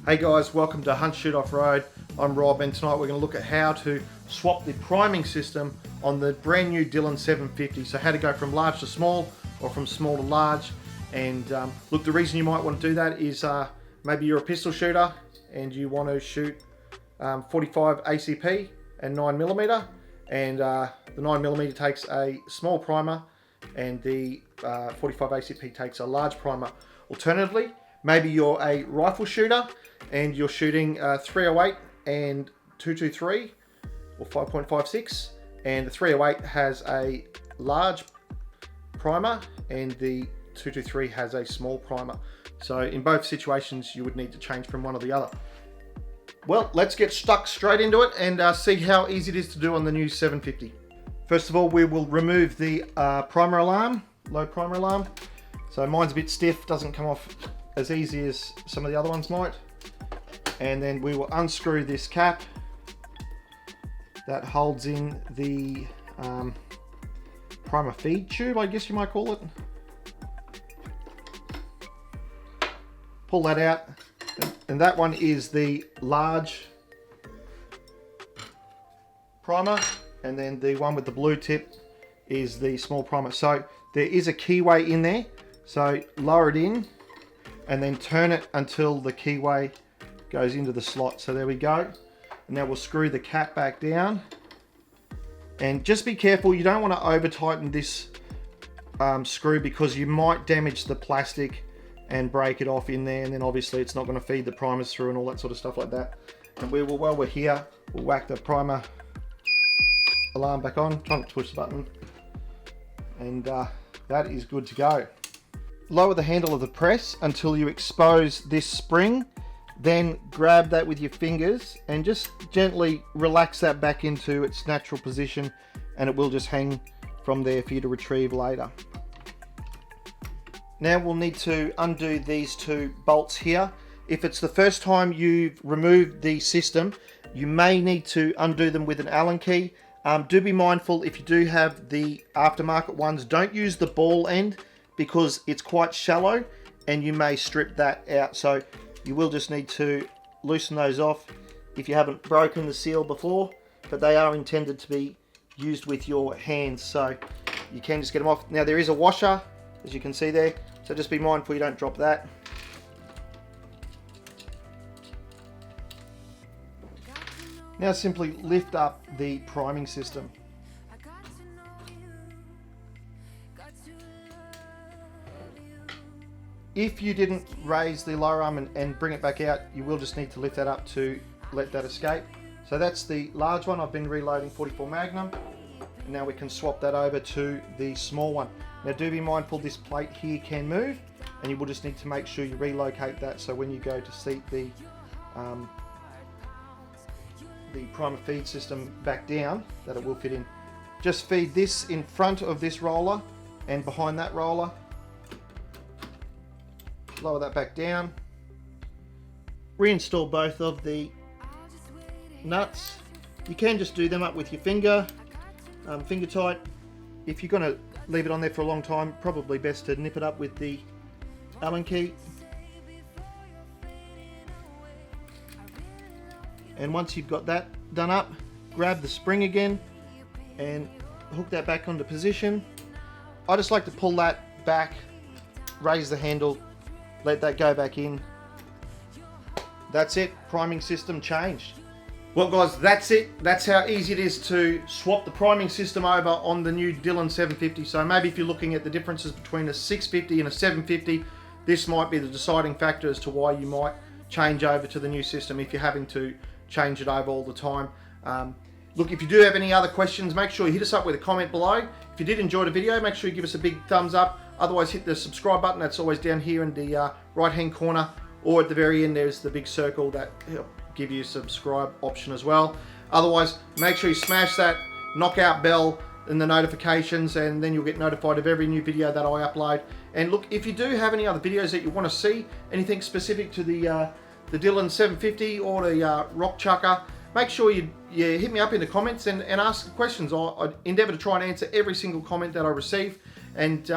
Hey guys, welcome to Hunt Shoot Off Road. I'm Rob, and tonight we're going to look at how to swap the priming system on the brand new Dillon 750. So how to go from large to small or from small to large. And look, the reason you might want to do that is maybe you're a pistol shooter and you want to shoot 45 ACP and 9mm, and the 9mm takes a small primer and the 45 ACP takes a large primer. Alternatively, maybe you're a rifle shooter and you're shooting 308 and 223 or 5.56, and the 308 has a large primer and the 223 has a small primer. So in both situations you would need to change from one or the other. Well, let's get stuck straight into it and see how easy it is to do on the new 750. First of all, we will remove the primer alarm, low primer alarm. So mine's a bit stiff, doesn't come off as easy as some of the other ones might. And then we will unscrew this cap that holds in the primer feed tube, I guess you might call it. Pull that out, and that one is the large primer, and then the one with the blue tip is the small primer. So there is a keyway in there, so lower it in and then turn it until the keyway goes into the slot. So there we go. And now we'll screw the cap back down, and just be careful, you don't want to over tighten this screw because you might damage the plastic and break it off in there, and then obviously it's not going to feed the primers through and all that sort of stuff like that. And we will, while we're here, we'll whack the primer alarm back on, try not to push the button, and that is good to go. Lower the handle of the press until you expose this spring, then grab that with your fingers and just gently relax that back into its natural position, and it will just hang from there for you to retrieve later. Now we'll need to undo these two bolts here. If it's the first time you've removed the system, you may need to undo them with an Allen key. Do be mindful, if you do have the aftermarket ones, don't use the ball end because it's quite shallow and you may strip that out. So you will just need to loosen those off if you haven't broken the seal before, but they are intended to be used with your hands, so you can just get them off. Now there is a washer, as you can see there, so just be mindful you don't drop that. Now simply lift up the priming system. If you didn't raise the lower arm and bring it back out, you will just need to lift that up to let that escape. So that's the large one. I've been reloading 44 Magnum. And now we can swap that over to the small one. Now do be mindful, this plate here can move, and you will just need to make sure you relocate that so when you go to seat the primer feed system back down, that it will fit in. Just feed this in front of this roller and behind that roller. Lower that back down. Reinstall both of the nuts. You can just do them up with your finger, finger tight. If you're going to leave it on there for a long time, probably best to nip it up with the Allen key. And once you've got that done up, grab the spring again and hook that back onto position. I just like to pull that back, raise the handle, let that go back in. That's it, priming system changed. Well guys, that's it. That's how easy it is to swap the priming system over on the new Dillon 750. So maybe if you're looking at the differences between a 650 and a 750, this might be the deciding factor as to why you might change over to the new system if you're having to change it over all the time. Look, if you do have any other questions, make sure you hit us up with a comment below. If you did enjoy the video, make sure you give us a big thumbs up. Otherwise, hit the subscribe button. That's always down here in the right-hand corner, or at the very end, there's the big circle that will give you a subscribe option as well. Otherwise, make sure you smash that knockout bell and the notifications, and then you'll get notified of every new video that I upload. And look, if you do have any other videos that you want to see, anything specific to the Dillon 750 or the Rock Chucker, make sure you hit me up in the comments and ask questions. I endeavour to try and answer every single comment that I receive. And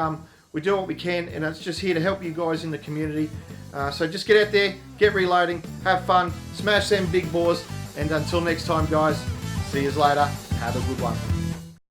We do what we can, and it's just here to help you guys in the community. So just get out there, get reloading, have fun, smash them big bores, and until next time guys, see you later, have a good one.